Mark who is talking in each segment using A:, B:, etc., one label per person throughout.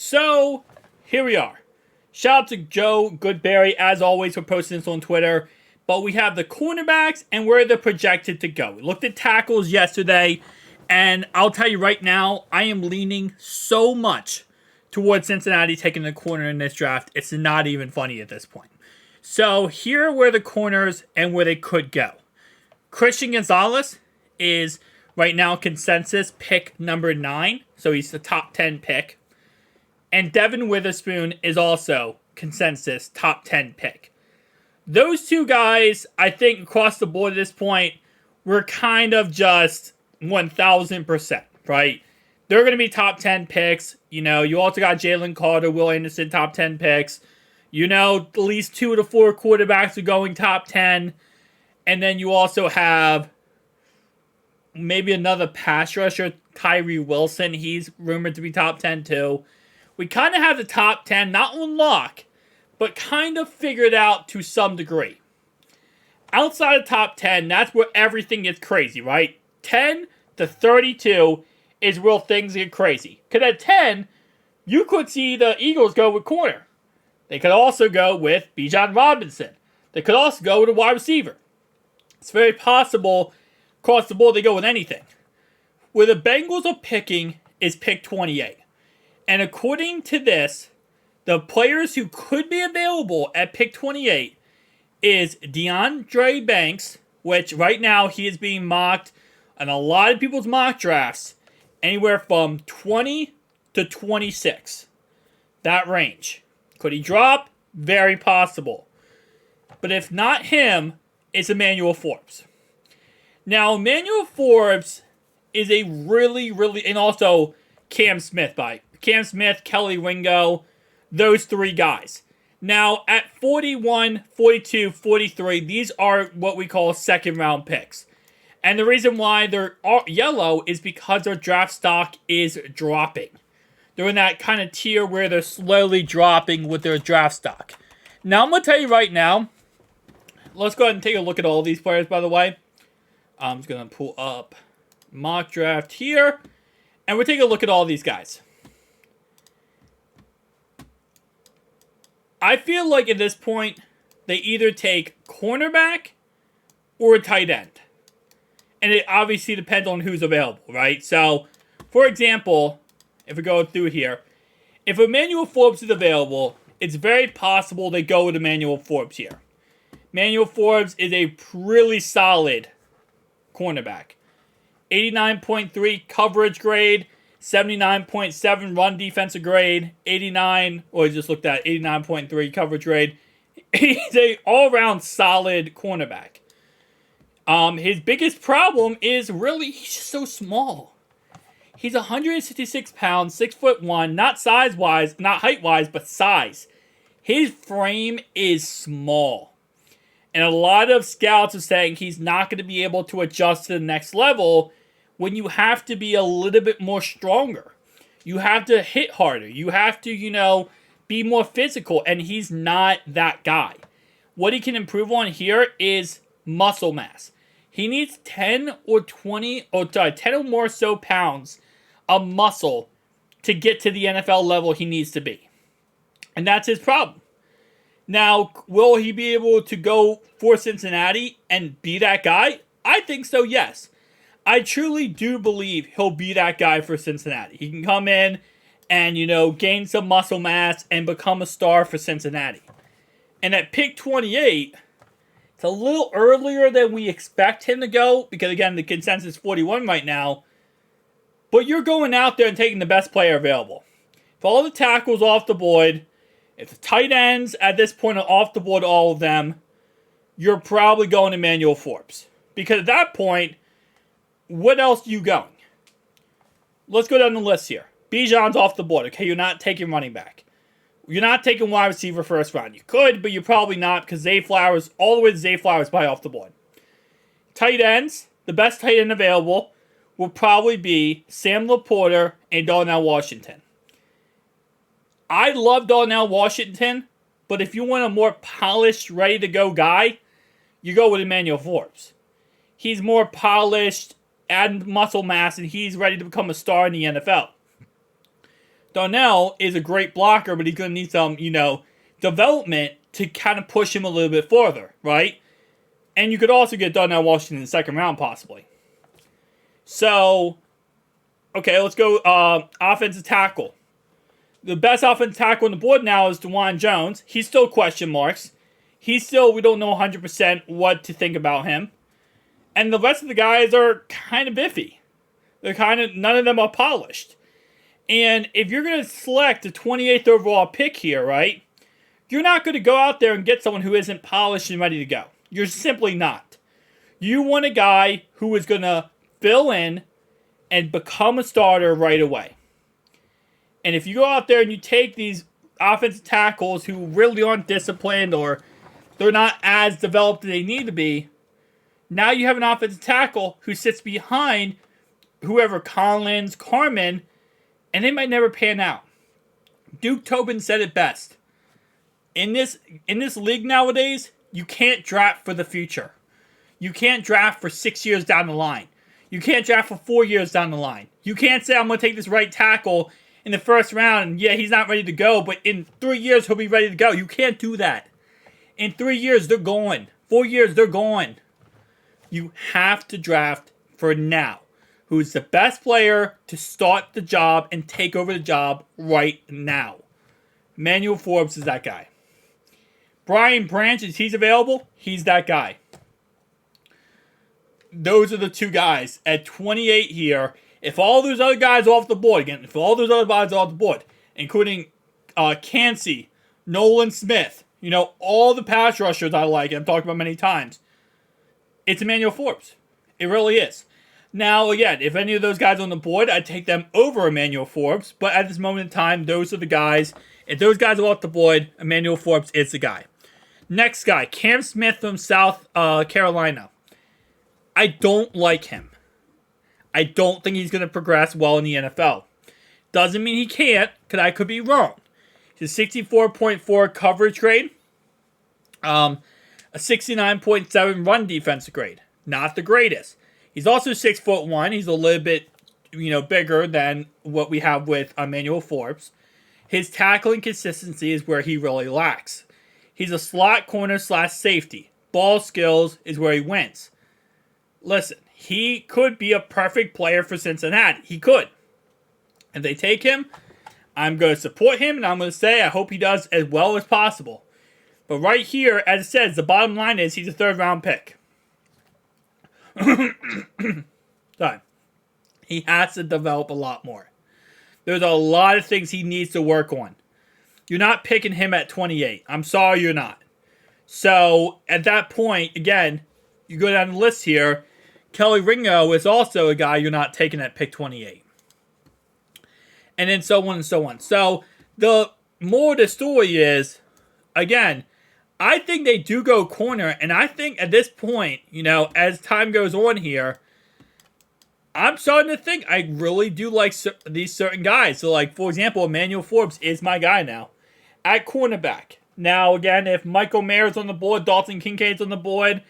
A: So, here we are. Shout out to Joe Goodberry, as always, for posting this on Twitter. But we have the cornerbacks and where they're projected to go. We looked at tackles yesterday, and I'll tell you right now, I am leaning so much towards Cincinnati taking the corner in this draft. It's not even funny at this point. So, here are where the corners and where they could go. Christian Gonzalez is right now consensus pick number 9. So, he's the top 10 pick. And Devin Witherspoon is also consensus top 10 pick. Those two guys, I think, across the board at this point, were kind of just 1,000%, right? They're going to be top 10 picks. You know, you also got Jalen Carter, Will Anderson, top 10 picks. You know, at least 2 to 4 quarterbacks are going top 10. And then you also have maybe another pass rusher, Tyree Wilson. He's rumored to be top 10 too. We kind of have the top 10, not on lock, but kind of figured out to some degree. Outside of top 10, that's where everything gets crazy, right? 10 to 32 is where things get crazy. Because at 10, you could see the Eagles go with corner. They could also go with Bijan Robinson. They could also go with a wide receiver. It's very possible across the board they go with anything. Where the Bengals are picking is pick 28. And according to this, the players who could be available at pick 28 is DeAndre Banks, which right now he is being mocked in a lot of people's mock drafts, anywhere from 20 to 26. That range. Could he drop? Very possible. But if not him, it's Emmanuel Forbes. Now, Emmanuel Forbes is a really, and also Cam Smith, Kelly Ringo, those three guys. Now, at 41, 42, 43, these are what we call second round picks. And the reason why they're yellow is because their draft stock is dropping. They're in that kind of tier where they're slowly dropping with their draft stock. Now, I'm going to tell you right now, let's go ahead and take a look at all these players, by the way. I'm just going to pull up mock draft here, and we'll take a look at all these guys. I feel like at this point, they either take cornerback or a tight end. And it obviously depends on who's available, right? So, for example, if we go through here, if Emmanuel Forbes is available, it's very possible they go with Emmanuel Forbes here. Emmanuel Forbes is a really solid cornerback. 89.3 coverage grade, 79.7 run defensive grade, 89, or just looked at 89.3 coverage grade. He's a all-around solid cornerback. His biggest problem is really he's just so small. He's 166 pounds, 6'1", not size-wise, not height-wise, but size. His frame is small. And a lot of scouts are saying he's not going to be able to adjust to the next level when you have to be a little bit more stronger. You have to hit harder. You have to, be more physical. And he's not that guy. What he can improve on here is muscle mass. He needs 10 or more so pounds of muscle to get to the NFL level he needs to be. And that's his problem. Now, will he be able to go for Cincinnati and be that guy? I think so, yes. I truly do believe he'll be that guy for Cincinnati. He can come in and, gain some muscle mass and become a star for Cincinnati. And at pick 28, it's a little earlier than we expect him to go because, again, the consensus is 41 right now. But you're going out there and taking the best player available. If all the tackles off the board, if the tight ends at this point are off the board, all of them, you're probably going Emmanuel Forbes. Because at that point, what else are you going? Let's go down the list here. Bijan's off the board. Okay, you're not taking running back. You're not taking wide receiver first round. You could, but you're probably not because Zay Flowers, all the way to Zay Flowers, probably off the board. Tight ends, the best tight end available will probably be Sam Laporta and Darnell Washington. I love Darnell Washington, but if you want a more polished, ready-to-go guy, you go with Emmanuel Forbes. He's more polished, add muscle mass, and he's ready to become a star in the NFL. Darnell is a great blocker, but he's going to need some, development to kind of push him a little bit further, right? And you could also get Darnell Washington in the second round, possibly. So, okay, let's go offensive tackle. The best offensive tackle on the board now is DeJuan Jones. He's still question marks. We don't know 100% what to think about him. And the rest of the guys are kind of iffy. None of them are polished. And if you're going to select the 28th overall pick here, right, you're not going to go out there and get someone who isn't polished and ready to go. You're simply not. You want a guy who is going to fill in and become a starter right away. And if you go out there and you take these offensive tackles who really aren't disciplined or they're not as developed as they need to be, now you have an offensive tackle who sits behind whoever, Collins, Carmen, and they might never pan out. Duke Tobin said it best. In this league nowadays, you can't draft for the future. You can't draft for 6 years down the line. You can't draft for 4 years down the line. You can't say, I'm going to take this right tackle in the first round, and yeah, he's not ready to go, but in 3 years, he'll be ready to go. You can't do that. In 3 years, they're gone. 4 years, they're gone. You have to draft for now. Who's the best player to start the job and take over the job right now? Manuel Forbes is that guy. Brian Branch, is he's available? He's that guy. Those are the two guys. At 28 here, if all those other guys are off the board, including Cansey, Nolan Smith, all the pass rushers I like, and I've talked about many times, it's Emmanuel Forbes. It really is. Now, again, if any of those guys are on the board, I'd take them over Emmanuel Forbes. But at this moment in time, those are the guys. If those guys are off the board, Emmanuel Forbes is the guy. Next guy, Cam Smith from South Carolina. I don't like him. I don't think he's going to progress well in the NFL. Doesn't mean he can't, because I could be wrong. He's a 64.4 coverage grade. A 69.7 run defense grade. Not the greatest. He's also 6'1". He's a little bit, bigger than what we have with Emmanuel Forbes. His tackling consistency is where he really lacks. He's a slot corner / safety. Ball skills is where he wins. Listen, he could be a perfect player for Cincinnati. He could. If they take him, I'm going to support him, and I'm going to say I hope he does as well as possible. But right here, as it says, the bottom line is he's a third-round pick. Sorry. He has to develop a lot more. There's a lot of things he needs to work on. You're not picking him at 28. I'm sorry you're not. So, at that point, again, you go down the list here, Kelly Ringo is also a guy you're not taking at pick 28. And then so on and so on. So, the more the story is, again, I think they do go corner, and I think at this point, as time goes on here, I'm starting to think I really do like these certain guys. So, like, for example, Emmanuel Forbes is my guy now at cornerback. Now, again, if Michael Mayer's on the board, Dalton Kincaid's on the board,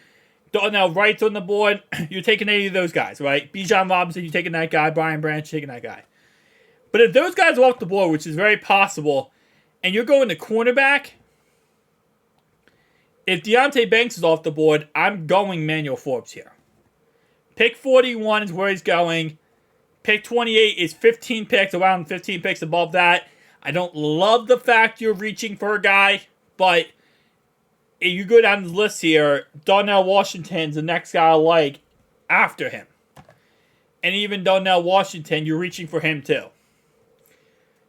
A: Darnell Wright's on the board, you're taking any of those guys, right? Bijan Robinson, you're taking that guy. Brian Branch, you're taking that guy. But if those guys are off the board, which is very possible, and you're going to cornerback, if Deonte Banks is off the board, I'm going Emmanuel Forbes here. Pick 41 is where he's going. Pick 28 is 15 picks, around 15 picks above that. I don't love the fact you're reaching for a guy, but if you go down the list here, Darnell Washington's the next guy I like after him. And even Darnell Washington, you're reaching for him too.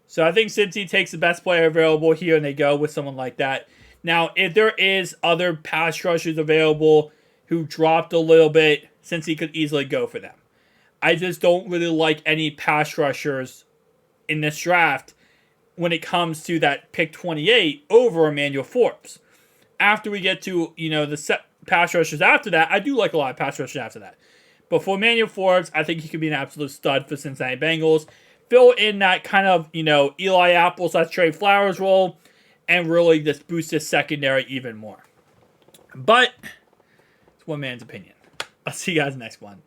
A: So I think Cincy takes the best player available here, and they go with someone like that. Now, if there is other pass rushers available who dropped a little bit, Cincy could easily go for them. I just don't really like any pass rushers in this draft when it comes to that pick 28 over Emmanuel Forbes. After we get to, the pass rushers after that, I do like a lot of pass rushers after that. But for Emmanuel Forbes, I think he could be an absolute stud for Cincinnati Bengals. Fill in that kind of, Eli Apple / Trey Flowers role, and really just boost his secondary even more. But it's one man's opinion. I'll see you guys next one.